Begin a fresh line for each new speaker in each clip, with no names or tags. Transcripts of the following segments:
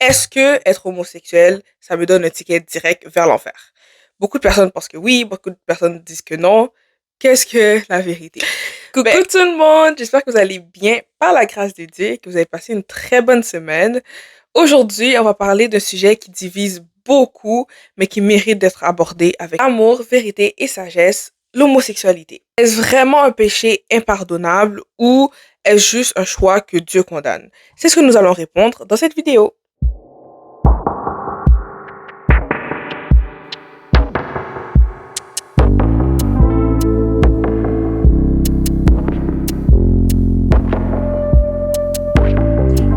Est-ce que être homosexuel, ça me donne un ticket direct vers l'enfer? Beaucoup de personnes pensent que oui, beaucoup de personnes disent que non. Qu'est-ce que la vérité? Coucou tout le monde, j'espère que vous allez bien par la grâce de Dieu et que vous avez passé une très bonne semaine. Aujourd'hui, on va parler d'un sujet qui divise beaucoup, mais qui mérite d'être abordé avec amour, vérité et sagesse, l'homosexualité. Est-ce vraiment un péché impardonnable ou est-ce juste un choix que Dieu condamne? C'est ce que nous allons répondre dans cette vidéo.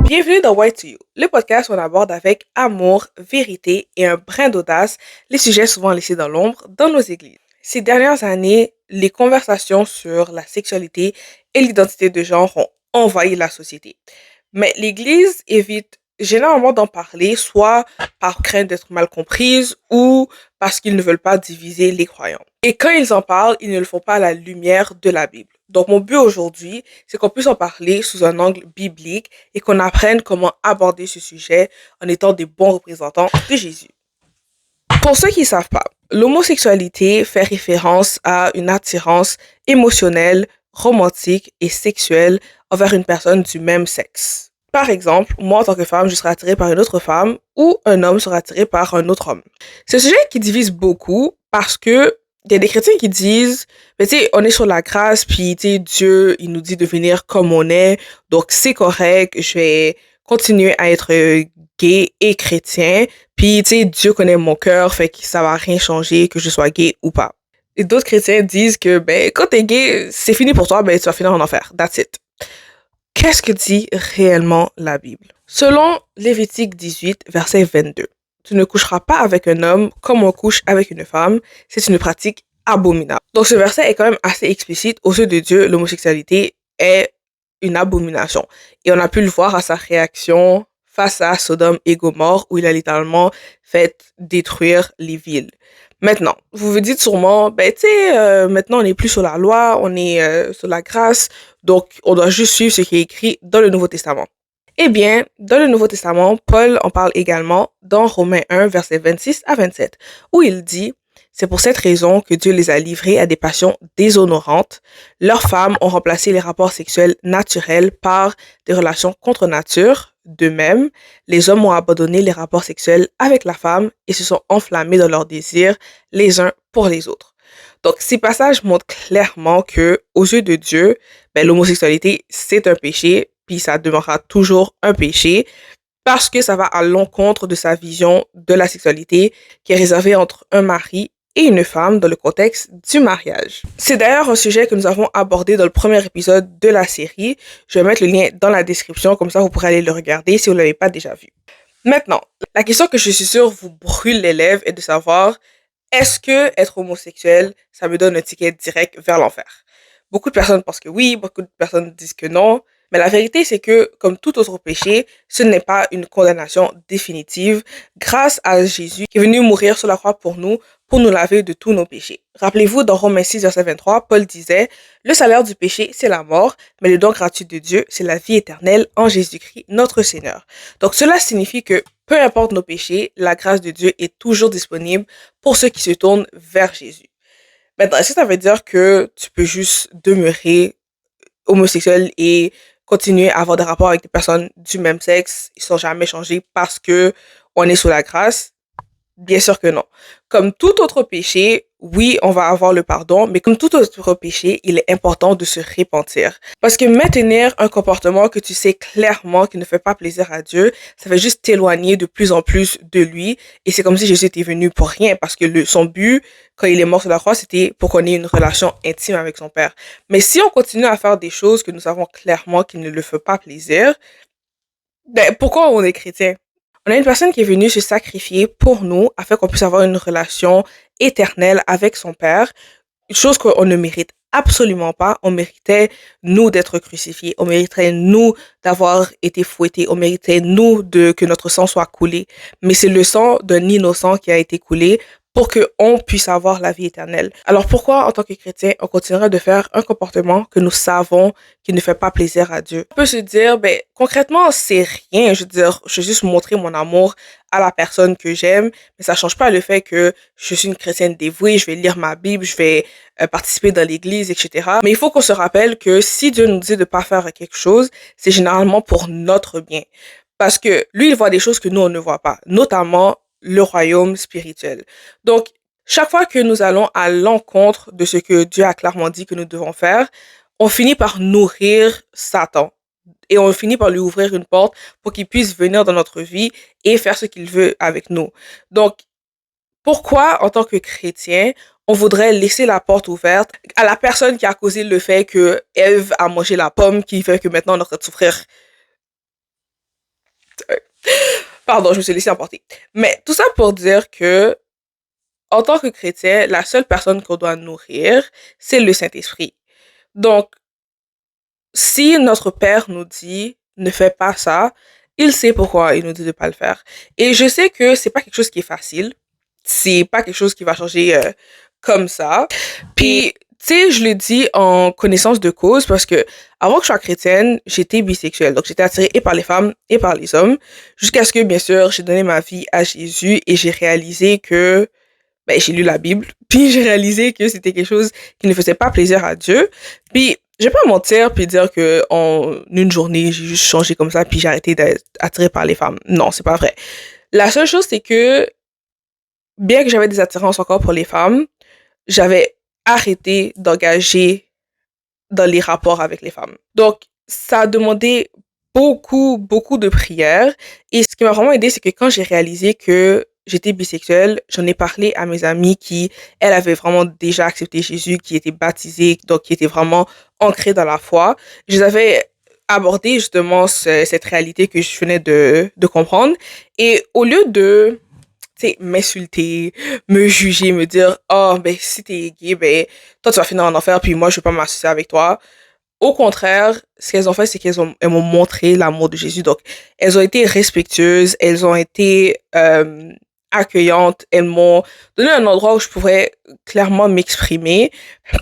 Bienvenue dans White to You, le podcast où on aborde avec amour, vérité et un brin d'audace les sujets souvent laissés dans l'ombre dans nos églises. Ces dernières années, les conversations sur la sexualité et l'identité de genre ont envahi la société. Mais l'Église évite généralement d'en parler, soit par crainte d'être mal comprise ou parce qu'ils ne veulent pas diviser les croyants. Et quand ils en parlent, ils ne le font pas à la lumière de la Bible. Donc mon but aujourd'hui, c'est qu'on puisse en parler sous un angle biblique et qu'on apprenne comment aborder ce sujet en étant des bons représentants de Jésus. Pour ceux qui ne savent pas, l'homosexualité fait référence à une attirance émotionnelle, romantique et sexuelle envers une personne du même sexe. Par exemple, moi en tant que femme, je serai attirée par une autre femme ou un homme sera attiré par un autre homme. C'est un sujet qui divise beaucoup parce que il y a des chrétiens qui disent, mais tu sais, on est sur la grâce, puis tu sais, Dieu, il nous dit de venir comme on est, donc c'est correct, je vais continuer à être gay et chrétien, puis tu sais, Dieu connaît mon cœur, fait que ça va rien changer que je sois gay ou pas. Et d'autres chrétiens disent que ben quand t'es gay, c'est fini pour toi, ben tu vas finir en enfer, that's it. Qu'est-ce que dit réellement la Bible? Selon Lévitique 18, verset 22, tu ne coucheras pas avec un homme comme on couche avec une femme, c'est une pratique abominable. Donc ce verset est quand même assez explicite. Aux yeux de Dieu, l'homosexualité est une abomination. Et on a pu le voir à sa réaction face à Sodome et Gomorrhe, où il a littéralement fait détruire les villes. Maintenant, vous vous dites sûrement, ben tu sais, maintenant on n'est plus sur la loi, on est sur la grâce, donc on doit juste suivre ce qui est écrit dans le Nouveau Testament. Eh bien, dans le Nouveau Testament, Paul en parle également dans Romains 1, versets 26 à 27, où il dit « C'est pour cette raison que Dieu les a livrés à des passions déshonorantes. Leurs femmes ont remplacé les rapports sexuels naturels par des relations contre nature. De même, les hommes ont abandonné les rapports sexuels avec la femme et se sont enflammés dans leurs désirs les uns pour les autres. » Donc, ces passages montrent clairement que, aux yeux de Dieu, ben, l'homosexualité, c'est un péché, puis ça demeurera toujours un péché, parce que ça va à l'encontre de sa vision de la sexualité qui est réservée entre un mari et une femme dans le contexte du mariage. C'est d'ailleurs un sujet que nous avons abordé dans le premier épisode de la série. Je vais mettre le lien dans la description, comme ça vous pourrez aller le regarder si vous ne l'avez pas déjà vu. Maintenant, la question que je suis sûre vous brûle les lèvres est de savoir, est-ce que être homosexuel, ça me donne un ticket direct vers l'enfer? Beaucoup de personnes pensent que oui, beaucoup de personnes disent que non. Mais la vérité, c'est que, comme tout autre péché, ce n'est pas une condamnation définitive grâce à Jésus qui est venu mourir sur la croix pour nous laver de tous nos péchés. Rappelez-vous, dans Romains 6, verset 23, Paul disait « Le salaire du péché, c'est la mort, mais le don gratuit de Dieu, c'est la vie éternelle en Jésus-Christ, notre Seigneur. » Donc cela signifie que, peu importe nos péchés, la grâce de Dieu est toujours disponible pour ceux qui se tournent vers Jésus. Maintenant, est-ce que ça veut dire que tu peux juste demeurer homosexuel et continuer à avoir des rapports avec des personnes du même sexe sans jamais changer parce que on est sous la grâce? Bien sûr que non. Comme tout autre péché, oui, on va avoir le pardon, mais comme tout autre péché, il est important de se repentir. Parce que maintenir un comportement que tu sais clairement qui ne fait pas plaisir à Dieu, ça fait juste t'éloigner de plus en plus de lui. Et c'est comme si Jésus était venu pour rien, parce que son but, quand il est mort sur la croix, c'était pour qu'on ait une relation intime avec son Père. Mais si on continue à faire des choses que nous savons clairement qui ne le font pas plaisir, ben, pourquoi on est chrétien? On a une personne qui est venue se sacrifier pour nous afin qu'on puisse avoir une relation éternelle avec son Père, une chose qu'on ne mérite absolument pas. On méritait, nous, d'être crucifiés. On mériterait, nous, d'avoir été fouettés. On méritait, nous, que notre sang soit coulé. Mais c'est le sang d'un innocent qui a été coulé pour qu'on puisse avoir la vie éternelle. Alors pourquoi, en tant que chrétien, on continuerait de faire un comportement que nous savons qui ne fait pas plaisir à Dieu? On peut se dire, ben, concrètement, c'est rien. Je veux dire, je vais juste montrer mon amour à la personne que j'aime, mais ça change pas le fait que je suis une chrétienne dévouée, je vais lire ma Bible, je vais participer dans l'église, etc. Mais il faut qu'on se rappelle que si Dieu nous dit de pas faire quelque chose, c'est généralement pour notre bien. Parce que lui, il voit des choses que nous, on ne voit pas, notamment le royaume spirituel. Donc, chaque fois que nous allons à l'encontre de ce que Dieu a clairement dit que nous devons faire, on finit par nourrir Satan. Et on finit par lui ouvrir une porte pour qu'il puisse venir dans notre vie et faire ce qu'il veut avec nous. Donc, pourquoi, en tant que chrétien, on voudrait laisser la porte ouverte à la personne qui a causé le fait que Ève a mangé la pomme qui fait que maintenant on est en train de souffrir? Pardon, je me suis laissé emporter. Mais tout ça pour dire que, en tant que chrétien, la seule personne qu'on doit nourrir, c'est le Saint-Esprit. Donc, si notre Père nous dit ne fais pas ça, il sait pourquoi il nous dit de pas le faire. Et je sais que c'est pas quelque chose qui est facile. C'est pas quelque chose qui va changer comme ça. Puis, tu sais, je le dis en connaissance de cause parce que avant que je sois chrétienne, j'étais bisexuelle. Donc, j'étais attirée et par les femmes et par les hommes. Jusqu'à ce que, bien sûr, j'ai donné ma vie à Jésus et j'ai réalisé que, ben, j'ai lu la Bible. Puis, j'ai réalisé que c'était quelque chose qui ne faisait pas plaisir à Dieu. Puis, je vais pas mentir puis dire que en une journée, j'ai juste changé comme ça puis j'ai arrêté d'être attirée par les femmes. Non, c'est pas vrai. La seule chose, c'est que, bien que j'avais des attirances encore pour les femmes, j'avais arrêté d'engager dans les rapports avec les femmes. Donc, ça a demandé beaucoup de prières. Et ce qui m'a vraiment aidé, c'est que quand j'ai réalisé que j'étais bisexuelle, j'en ai parlé à mes amies qui, elles, avaient vraiment déjà accepté Jésus, qui étaient baptisées, donc qui étaient vraiment ancrées dans la foi. Je les avais abordé justement cette réalité que je venais de comprendre. Et au lieu de m'insulter, me juger, me dire, oh, ben, si t'es gay, ben, toi, tu vas finir en enfer, puis moi, je vais pas m'associer avec toi. Au contraire, ce qu'elles ont fait, c'est elles m'ont montré l'amour de Jésus. Donc, elles ont été respectueuses, elles ont été accueillantes, elles m'ont donné un endroit où je pourrais clairement m'exprimer.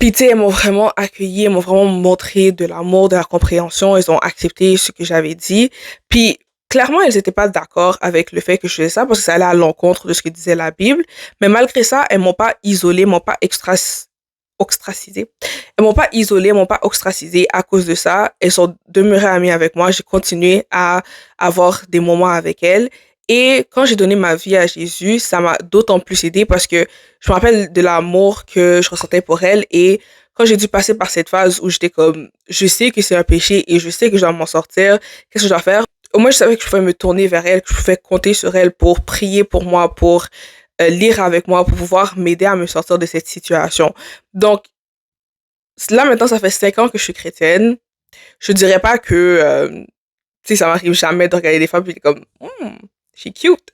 Puis, tu sais, elles m'ont vraiment accueilli, elles m'ont vraiment montré de l'amour, de la compréhension, elles ont accepté ce que j'avais dit. Puis, clairement, elles n'étaient pas d'accord avec le fait que je faisais ça parce que ça allait à l'encontre de ce que disait la Bible. Mais malgré ça, elles m'ont pas isolée, m'ont pas ostracisée. Elles m'ont pas isolée, m'ont pas ostracisée à cause de ça. Elles sont demeurées amies avec moi. J'ai continué à avoir des moments avec elles. Et quand j'ai donné ma vie à Jésus, ça m'a d'autant plus aidé parce que je me rappelle de l'amour que je ressentais pour elle. Et quand j'ai dû passer par cette phase où j'étais comme, je sais que c'est un péché et je sais que je dois m'en sortir, qu'est-ce que je dois faire? Au moins, je savais que je pouvais me tourner vers elle, que je pouvais compter sur elle pour prier pour moi, pour lire avec moi, pour pouvoir m'aider à me sortir de cette situation. Donc, là, maintenant, ça fait 5 ans que je suis chrétienne. Je dirais pas que, tu sais, ça m'arrive jamais de regarder des femmes et comme, she's cute.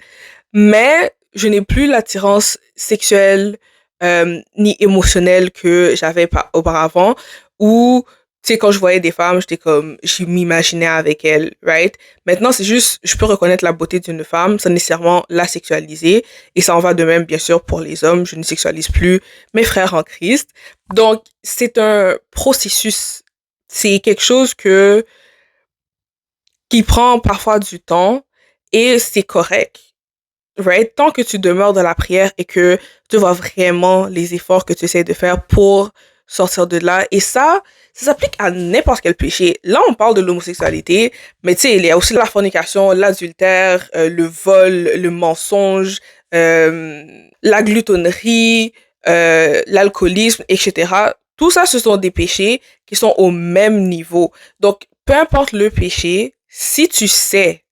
Mais je n'ai plus l'attirance sexuelle ni émotionnelle que j'avais auparavant, ou tu sais, quand je voyais des femmes, j'étais comme, je m'imaginais avec elles, right? Maintenant, c'est juste, je peux reconnaître la beauté d'une femme sans nécessairement la sexualiser. Et ça en va de même, bien sûr, pour les hommes. Je ne sexualise plus mes frères en Christ. Donc, c'est un processus. C'est quelque chose qui prend parfois du temps et c'est correct. Right? Tant que tu demeures dans la prière et que tu vois vraiment les efforts que tu essaies de faire pour sortir de là. Et ça s'applique à n'importe quel péché. Là, on parle de l'homosexualité, mais tu sais, il y a aussi la fornication, l'adultère, le vol, le mensonge, la gloutonnerie, l'alcoolisme, etc. Tout ça, ce sont des péchés qui sont au même niveau. Donc, peu importe le péché, si tu sais,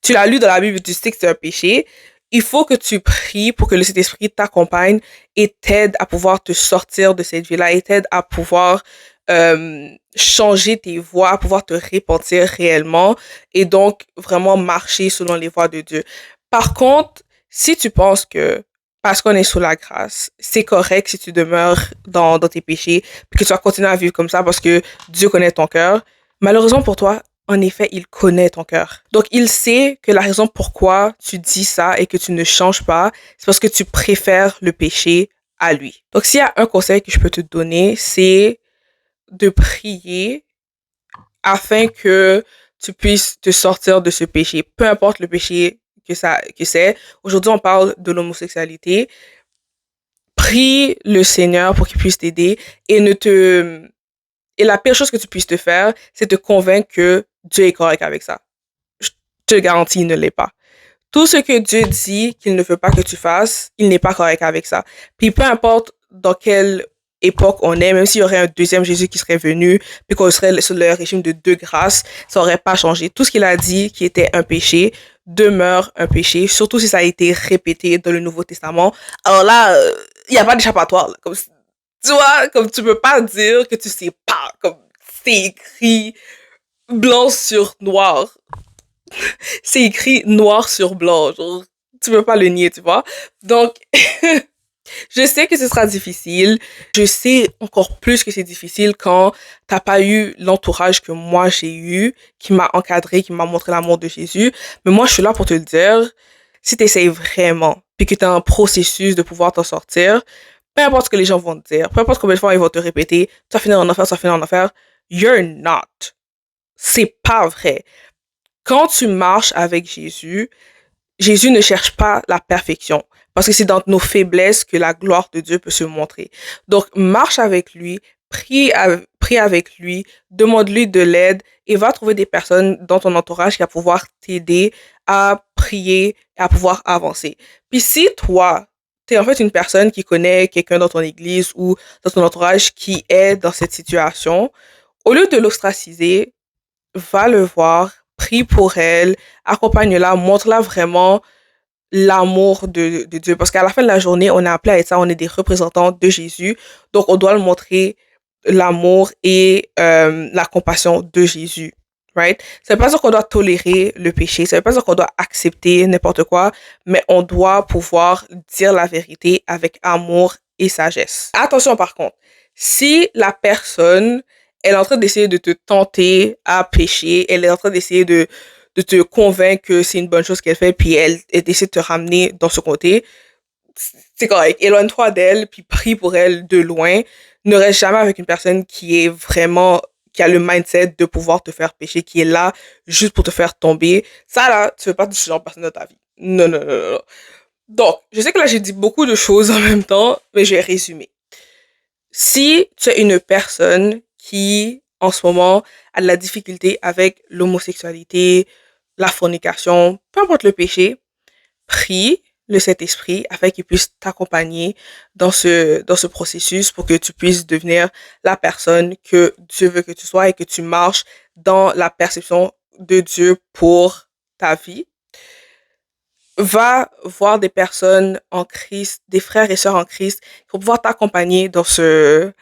tu l'as lu dans la Bible, tu sais que c'est un péché, il faut que tu pries pour que le Saint-Esprit t'accompagne et t'aide à pouvoir te sortir de cette vie-là et t'aide à pouvoir changer tes voies, à pouvoir te repentir réellement et donc vraiment marcher selon les voies de Dieu. Par contre, si tu penses que parce qu'on est sous la grâce, c'est correct si tu demeures dans tes péchés puis que tu vas continuer à vivre comme ça parce que Dieu connaît ton cœur, malheureusement pour toi, en effet, il connaît ton cœur. Donc, il sait que la raison pourquoi tu dis ça et que tu ne changes pas, c'est parce que tu préfères le péché à lui. Donc, s'il y a un conseil que je peux te donner, c'est de prier afin que tu puisses te sortir de ce péché, peu importe le péché que c'est. Aujourd'hui, on parle de l'homosexualité. Prie le Seigneur pour qu'il puisse t'aider et ne te et la pire chose que tu puisses te faire, c'est te convaincre que Dieu est correct avec ça. Je te garantis, il ne l'est pas. Tout ce que Dieu dit qu'il ne veut pas que tu fasses, il n'est pas correct avec ça. Puis peu importe dans quelle époque on est, même s'il y aurait un deuxième Jésus qui serait venu, puis qu'on serait sur le régime de deux grâces, ça aurait pas changé. Tout ce qu'il a dit qui était un péché demeure un péché, surtout si ça a été répété dans le Nouveau Testament. Alors là, il n'y a pas d'échappatoire. Comme, tu vois, comme tu peux pas dire que tu sais pas, comme c'est écrit blanc sur noir. C'est écrit noir sur blanc. Genre, tu peux pas le nier, tu vois. Donc, je sais que ce sera difficile. Je sais encore plus que c'est difficile quand t'as pas eu l'entourage que moi j'ai eu, qui m'a encadré, qui m'a montré l'amour de Jésus. Mais moi, je suis là pour te le dire. Si t'essayes vraiment, puis que t'as un processus de pouvoir t'en sortir, peu importe ce que les gens vont te dire, peu importe combien de fois ils vont te répéter, tu vas finir en enfer, tu vas finir en enfer, you're not. C'est pas vrai. Quand tu marches avec Jésus, Jésus ne cherche pas la perfection. Parce que c'est dans nos faiblesses que la gloire de Dieu peut se montrer. Donc, marche avec lui, prie avec lui, demande-lui de l'aide et va trouver des personnes dans ton entourage qui vont pouvoir t'aider à prier et à pouvoir avancer. Puis si toi, t'es en fait une personne qui connaît quelqu'un dans ton église ou dans ton entourage qui est dans cette situation, au lieu de l'ostraciser, va le voir, prie pour elle, accompagne-la, montre-la vraiment l'amour de Dieu. Parce qu'à la fin de la journée, on est appelé à être ça, on est des représentants de Jésus. Donc, on doit le montrer l'amour et la compassion de Jésus. Right? Ça veut pas dire qu'on doit tolérer le péché, ça veut pas dire qu'on doit accepter n'importe quoi, mais on doit pouvoir dire la vérité avec amour et sagesse. Attention par contre, si la personne elle est en train d'essayer de te tenter à pécher, elle est en train d'essayer de te convaincre que c'est une bonne chose qu'elle fait, puis elle essaie de te ramener dans ce côté, c'est correct. Éloigne-toi d'elle, puis prie pour elle de loin. Ne reste jamais avec une personne qui est vraiment, qui a le mindset de pouvoir te faire pécher, qui est là juste pour te faire tomber. Ça, là, tu veux pas de ce genre de personne dans ta vie. Non, non, non, non, non. Donc, je sais que là, j'ai dit beaucoup de choses en même temps, mais je vais résumer. Si tu es une personne qui, en ce moment, a de la difficulté avec l'homosexualité, la fornication, peu importe le péché, prie le Saint-Esprit afin qu'il puisse t'accompagner dans ce processus pour que tu puisses devenir la personne que Dieu veut que tu sois et que tu marches dans la perception de Dieu pour ta vie. Va voir des personnes en Christ, des frères et sœurs en Christ, qui vont pouvoir t'accompagner dans ce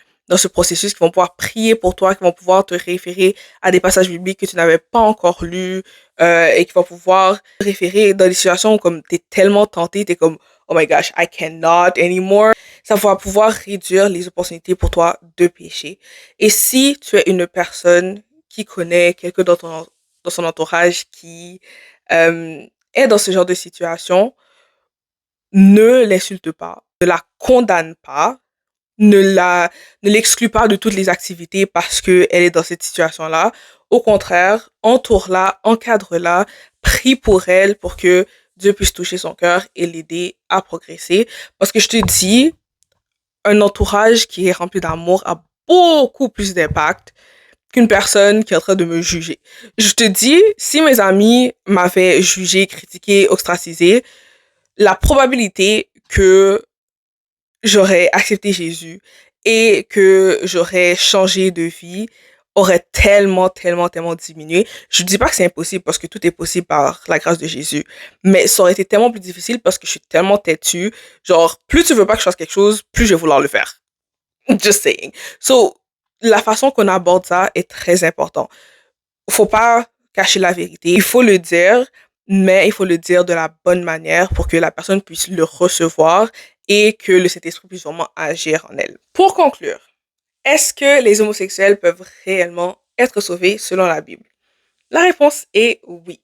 processus, qui vont pouvoir prier pour toi, qui vont pouvoir te référer à des passages bibliques que tu n'avais pas encore lus, et qui vont pouvoir te référer dans des situations où comme t'es tellement tenté, t'es comme, oh my gosh, I cannot anymore. Ça va pouvoir réduire les opportunités pour toi de pécher. Et si tu es une personne qui connaît quelqu'un dans son entourage qui, euh, est dans ce genre de situation, ne l'insulte pas, ne la condamne pas, ne l'exclut pas de toutes les activités parce que elle est dans cette situation-là. Au contraire, entoure-la, encadre-la, prie pour elle pour que Dieu puisse toucher son cœur et l'aider à progresser. Parce que je te dis, un entourage qui est rempli d'amour a beaucoup plus d'impact qu'une personne qui est en train de me juger. Je te dis, si mes amis m'avaient jugé, critiqué, ostracisé, la probabilité que j'aurais accepté Jésus et que j'aurais changé de vie aurait tellement, tellement, tellement diminué. Je dis pas que c'est impossible parce que tout est possible par la grâce de Jésus, mais ça aurait été tellement plus difficile parce que je suis tellement têtue. Genre, plus tu veux pas que je fasse quelque chose, plus je vais vouloir le faire. Just saying. So, la façon qu'on aborde ça est très important. Faut pas cacher la vérité. Il faut le dire, mais il faut le dire de la bonne manière pour que la personne puisse le recevoir et que le Saint-Esprit puisse vraiment agir en elle. Pour conclure, est-ce que les homosexuels peuvent réellement être sauvés selon la Bible? La réponse est oui.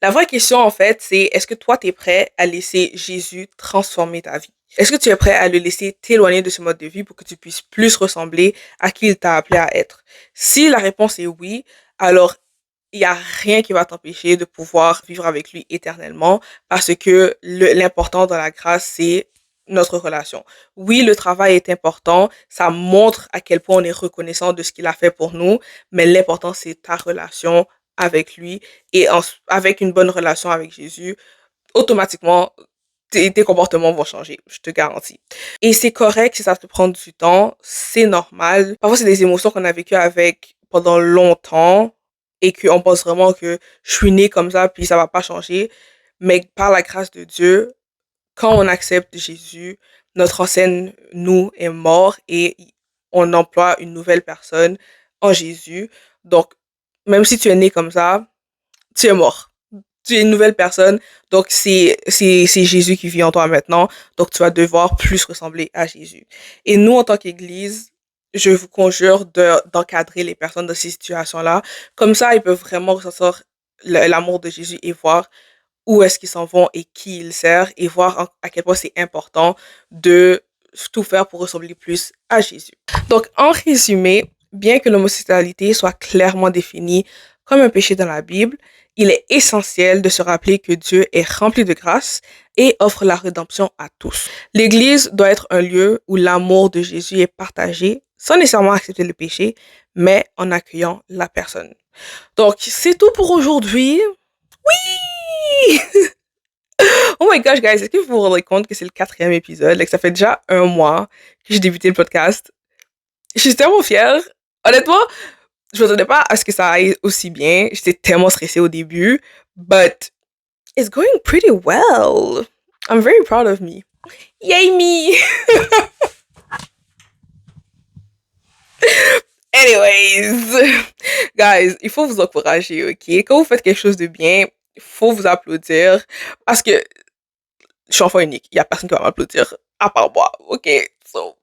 La vraie question, en fait, c'est est-ce que toi, tu es prêt à laisser Jésus transformer ta vie? Est-ce que tu es prêt à le laisser t'éloigner de ce mode de vie pour que tu puisses plus ressembler à qui il t'a appelé à être? Si la réponse est oui, alors il n'y a rien qui va t'empêcher de pouvoir vivre avec lui éternellement parce que l'important dans la grâce, c'est notre relation. Oui, le travail est important, ça montre à quel point on est reconnaissant de ce qu'il a fait pour nous, mais l'important, c'est ta relation avec lui et avec une bonne relation avec Jésus, automatiquement, tes comportements vont changer, je te garantis. Et c'est correct si ça te prend du temps, c'est normal. Parfois, c'est des émotions qu'on a vécues avec pendant longtemps et qu'on pense vraiment que je suis née comme ça puis ça va pas changer. Mais par la grâce de Dieu, quand on accepte Jésus, notre ancienne nous est mort et on emploie une nouvelle personne en Jésus. Donc, même si tu es né comme ça, tu es mort. Tu es une nouvelle personne, donc c'est Jésus qui vit en toi maintenant, donc tu vas devoir plus ressembler à Jésus. Et nous, en tant qu'Église, je vous conjure d'encadrer les personnes dans ces situations-là. Comme ça, ils peuvent vraiment ressentir l'amour de Jésus et voir où est-ce qu'ils s'en vont et qui ils servent et voir à quel point c'est important de tout faire pour ressembler plus à Jésus. Donc, en résumé, bien que l'homosexualité soit clairement définie comme un péché dans la Bible, il est essentiel de se rappeler que Dieu est rempli de grâce et offre la rédemption à tous. L'Église doit être un lieu où l'amour de Jésus est partagé sans nécessairement accepter le péché, mais en accueillant la personne. Donc, c'est tout pour aujourd'hui. Oui! Oh my gosh, guys, est-ce que vous vous rendez compte que c'est le 4e épisode? Like, ça fait déjà 1 mois que j'ai débuté le podcast. Je suis tellement fière. Honnêtement, je m'attendais pas à ce que ça aille aussi bien. J'étais tellement stressée au début. But it's going pretty well. I'm very proud of me. Yay me! Anyways, guys, il faut vous encourager, ok? Quand vous faites quelque chose de bien, il faut vous applaudir. Parce que je suis enfant unique. Il y a personne qui va m'applaudir à part moi, ok? So,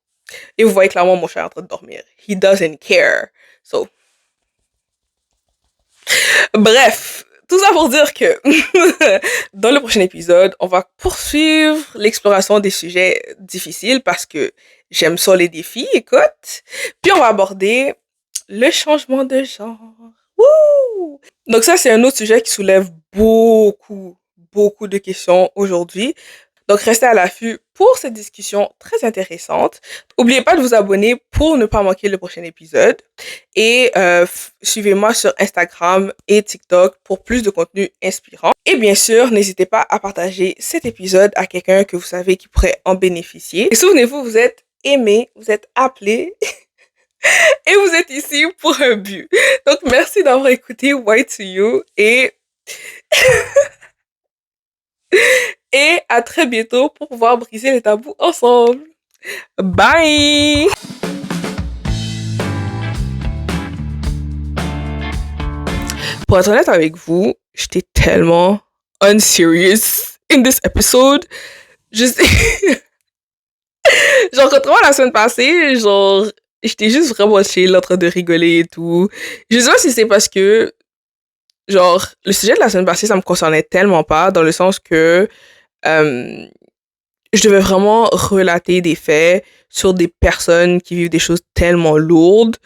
et vous voyez clairement mon chat en train de dormir. He doesn't care. So, bref, tout ça pour dire que dans le prochain épisode, on va poursuivre l'exploration des sujets difficiles parce que j'aime ça les défis, écoute. Puis on va aborder le changement de genre. Wouh! Donc ça, c'est un autre sujet qui soulève beaucoup de questions aujourd'hui. Donc, restez à l'affût pour cette discussion très intéressante. N'oubliez pas de vous abonner pour ne pas manquer le prochain épisode. Et suivez-moi sur Instagram et TikTok pour plus de contenu inspirant. Et bien sûr, n'hésitez pas à partager cet épisode à quelqu'un que vous savez qui pourrait en bénéficier. Et souvenez-vous, vous êtes aimé, vous êtes appelé et vous êtes ici pour un but. Donc, merci d'avoir écouté White to You et... et à très bientôt pour pouvoir briser les tabous ensemble. Bye! Pour être honnête avec vous, j'étais tellement unserious in this episode. Je sais... genre, contrairement à la semaine passée, genre, j'étais juste vraiment chill en train de rigoler et tout. Je sais pas si c'est parce que, genre, le sujet de la semaine passée, ça me concernait tellement pas, dans le sens que je devais vraiment relater des faits sur des personnes qui vivent des choses tellement lourdes.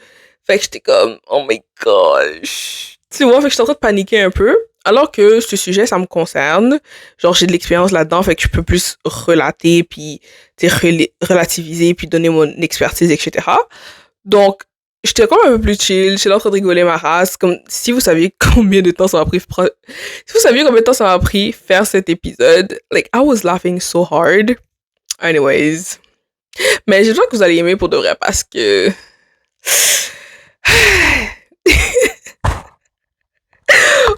Fait que j'étais comme, oh my gosh. Tu vois, fait que j'étais en train de paniquer un peu. Alors que ce sujet, ça me concerne. Genre, j'ai de l'expérience là-dedans, fait que je peux plus relater, puis relativiser, puis donner mon expertise, etc. Donc, j'étais comme un peu plus chill, j'étais en train de rigoler ma race, comme si vous saviez combien de temps ça m'a pris, si vous saviez combien de temps ça m'a pris faire cet épisode, like, I was laughing so hard. Anyways. Mais j'espère que vous allez aimer pour de vrai parce que...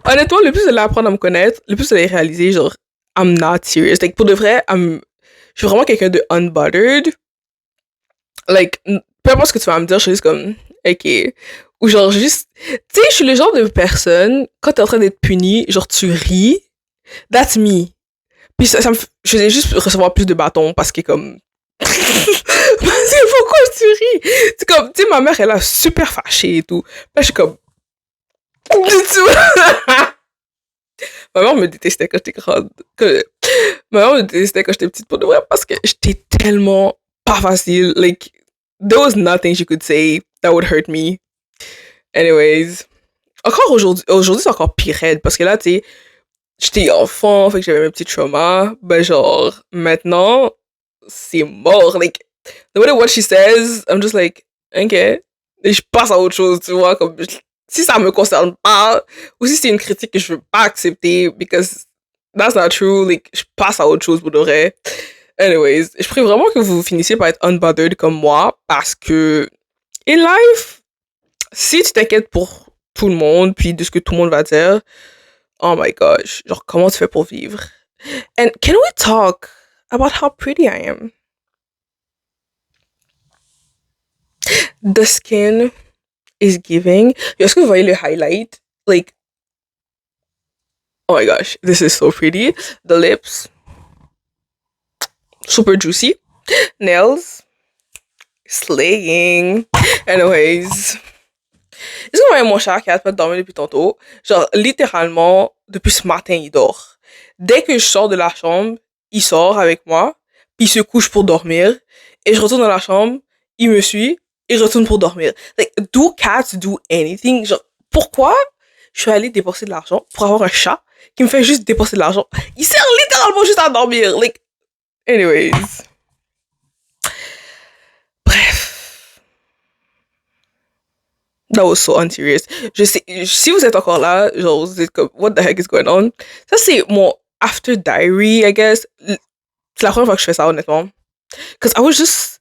Honnêtement, le plus vous allez apprendre à me connaître, le plus vous allez réaliser, genre, I'm not serious. Like, pour de vrai, je suis vraiment quelqu'un de unbothered. Like, peu importe ce que tu vas me dire, je suis juste comme, ok. Ou genre, juste, tu sais, je suis le genre de personne, quand t'es en train d'être puni, genre, tu ris. That's me. Puis je faisais juste recevoir plus de bâtons parce que comme... c'est pourquoi tu ris? C'est comme, tu sais, ma mère, elle a super fâché et tout. Là, je suis comme... Du tout. Ma mère me détestait quand j'étais grande. Ma mère me détestait quand j'étais petite pour de vrai parce que j'étais tellement pas facile. Like, there was nothing she could say that would hurt me. Anyways. Encore aujourd'hui c'est encore pire raide, parce que là, tu sais, j'étais enfant, fait que j'avais mes petits traumas. Ben, genre, maintenant, c'est mort. Like, no matter what she says, I'm just like, ok. Et je passe à autre chose, tu vois, comme, si ça me concerne pas, ou si c'est une critique que je veux pas accepter, because that's not true, like, je passe à autre chose pour de vrai. Anyways, je prie vraiment que vous finissiez par être unbothered comme moi, parce que, in life, si tu t'inquiètes pour tout le monde, puis de ce que tout le monde va dire, oh my gosh, genre, comment tu fais pour vivre? And can we talk about how pretty I am? The skin is giving. Est-ce que vous voyez le highlight? Like, oh my gosh, this is so pretty. The lips, super juicy. Nails, slaying. Anyways, est-ce que vous voyez mon chat qui a pas de dormir depuis tantôt? Genre, littéralement, depuis ce matin, il dort. Dès que je sors de la chambre, il sort avec moi, puis il se couche pour dormir, et je retourne dans la chambre, il me suit, il retourne pour dormir. Like, do cats do anything? Genre, pourquoi je suis allée dépenser de l'argent pour avoir un chat qui me fait juste dépenser de l'argent? Il sert littéralement juste à dormir. Like, anyways. Bref. That was so unserious. Je sais, si vous êtes encore là, genre, vous êtes comme, what the heck is going on? Ça, c'est mon after diary, I guess. C'est la première fois que je fais ça, honnêtement. Because I was just